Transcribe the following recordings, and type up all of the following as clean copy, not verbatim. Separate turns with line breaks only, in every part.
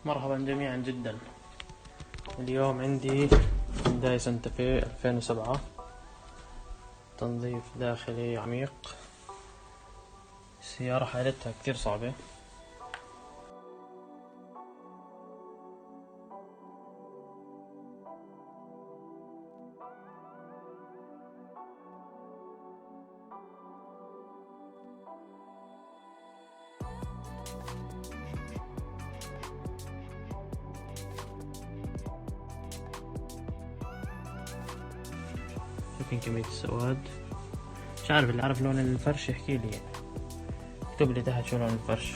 مرحبا جميعا جدا. اليوم عندي هونداي سانتا في 2007، تنظيف داخلي عميق. السيارة حالتها كتير صعبة، شايفين كمية السواد. مش عارف، اللي عارف لون الفرش يحكي لي، اكتب لي تحت شو لون الفرش،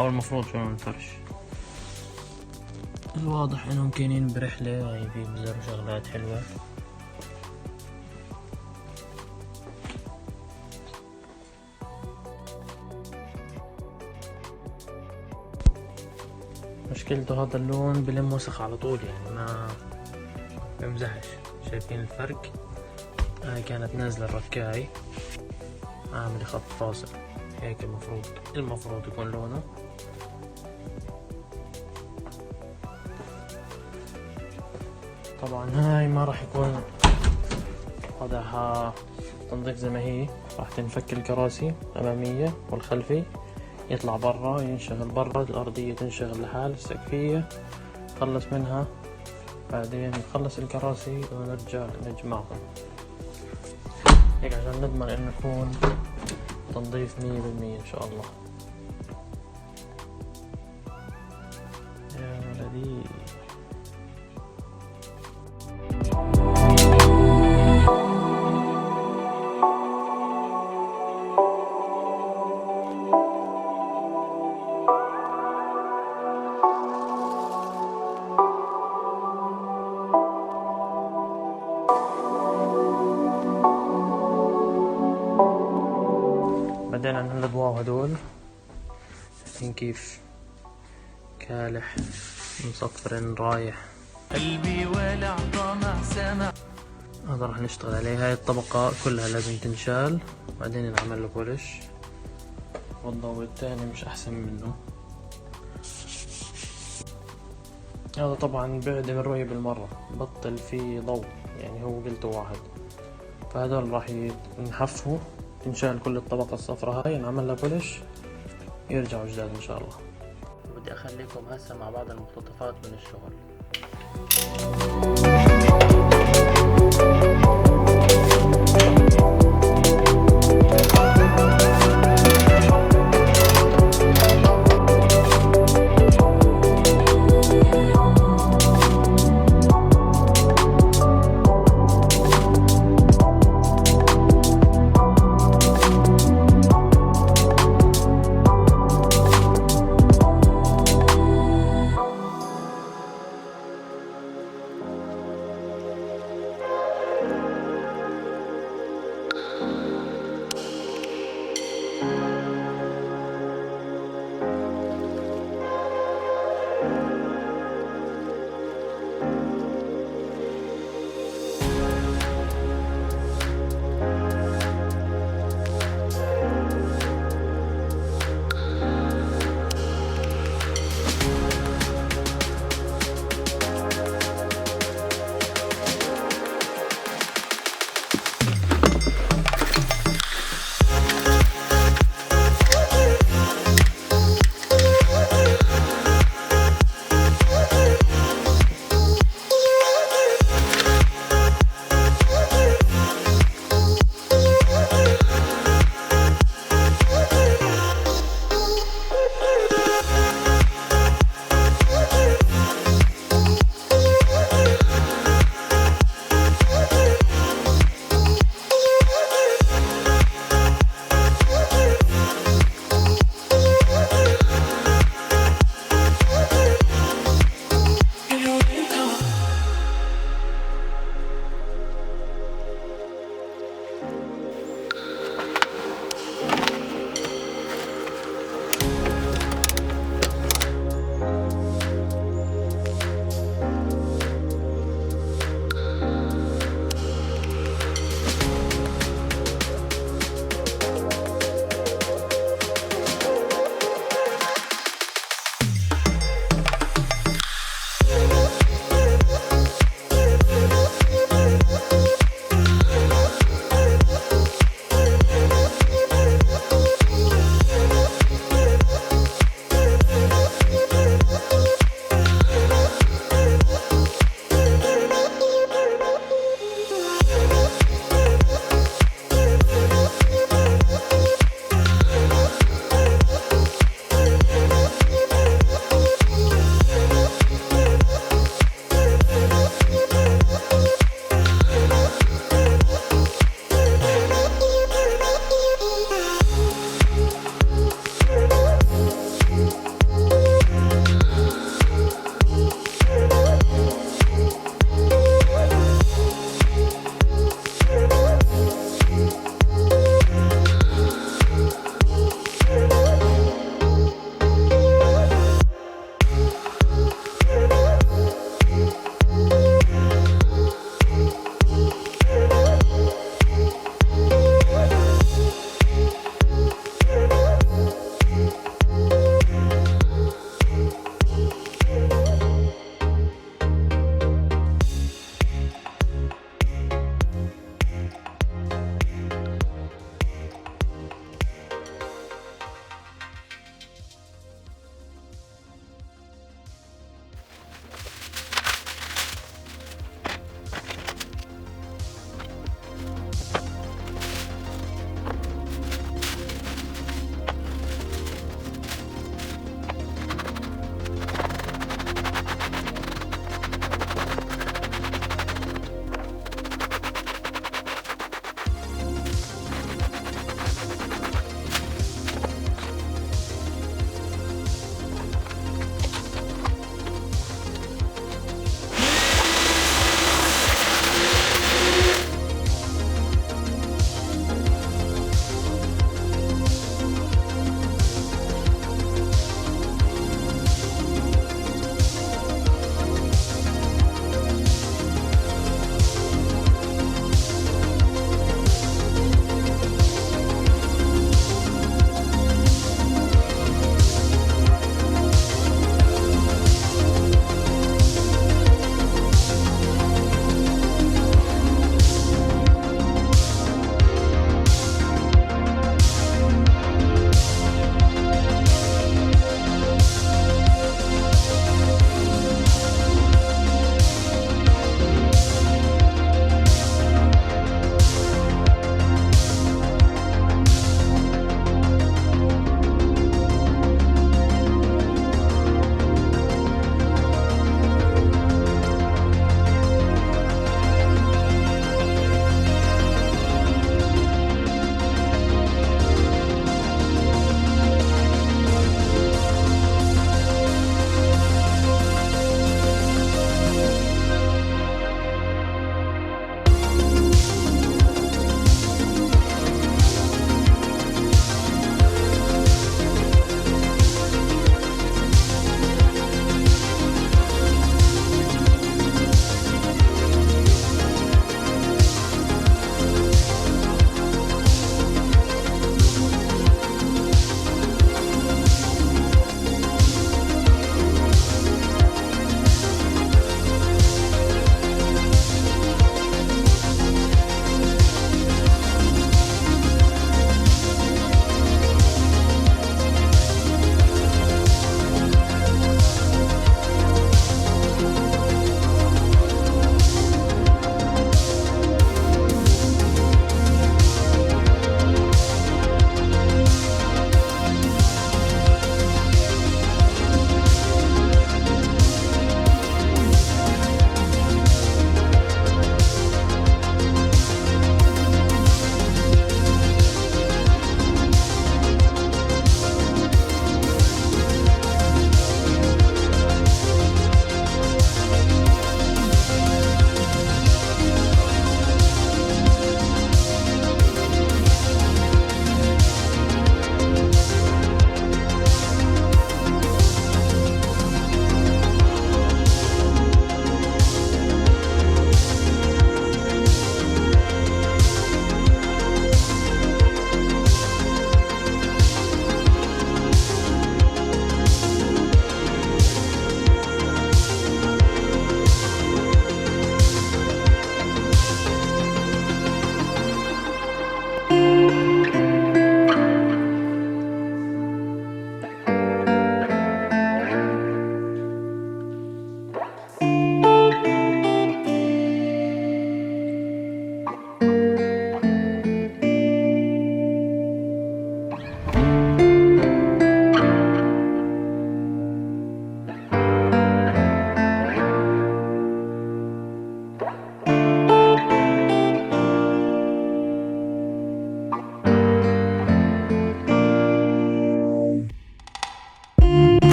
او المفروض شو لون الفرش. الواضح انهم كاينين برحلة، يعني في بزروا شغلات حلوة. مشكلته هذا اللون بلم وسخ على طول، يعني ما بمزحش. شايفين الفرق؟ هاي كانت نازلة الركاي، عامل خط فاصل هيك. المفروض يكون لونه. طبعا هاي ما راح يكون وضعها تنظيف زي ما هي، راح تنفك الكراسي الأمامية والخلفي، يطلع برا، ينشغل برا، الأرضية تنشغل لحال، السقفية نخلص منها، بعدين نخلص الكراسي ونرجع نجمعهم هيك عشان نضمن انه يكون تنظيف 100% ان شاء الله. يا ولدي بعدين عن الأضواء هدول، شايفين كيف كالح مصفر رايح. قلبي ولع طمع سمع. هذا راح نشتغل عليه، هاي الطبقة كلها لازم تنشال، بعدين نعمل له بولش. والضوء الثاني مش أحسن منه. هذا طبعا بعدم الرؤية بالمرة، بطل فيه ضوء، يعني هو قلته واحد. فهذول راح ينحفوا، تنشال كل الطبقة الصفراء هاي، نعمل لها بولش، يرجعوا جداد ان شاء الله. بدي اخليكم هسه مع بعض المقتطفات من الشغل.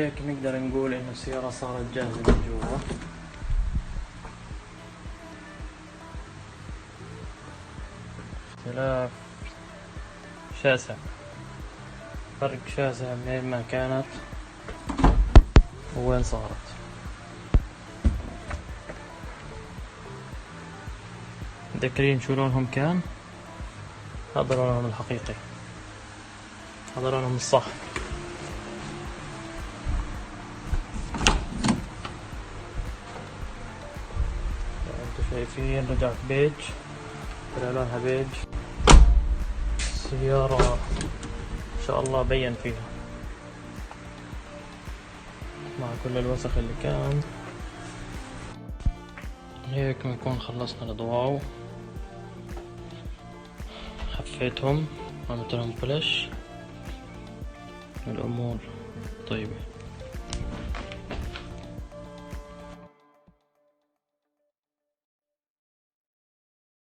وهيك نقدر نقول إن السيارة صارت جاهزة من جوا. اختلاف شاسع، فرق شاسع من ما كانت وين صارت. متذكرين شو لونهم كان؟ هذا لونهم الحقيقي، هذا لونهم الصح. انتوا شايفين رجعت بيج، طلع لونها بيج. السيارة ان شاء الله بين فيها مع كل الوسخ اللي كان. هيك بنكون خلصنا الأضواء، حفيتهم، عملت لهم بلش، الأمور طيبة.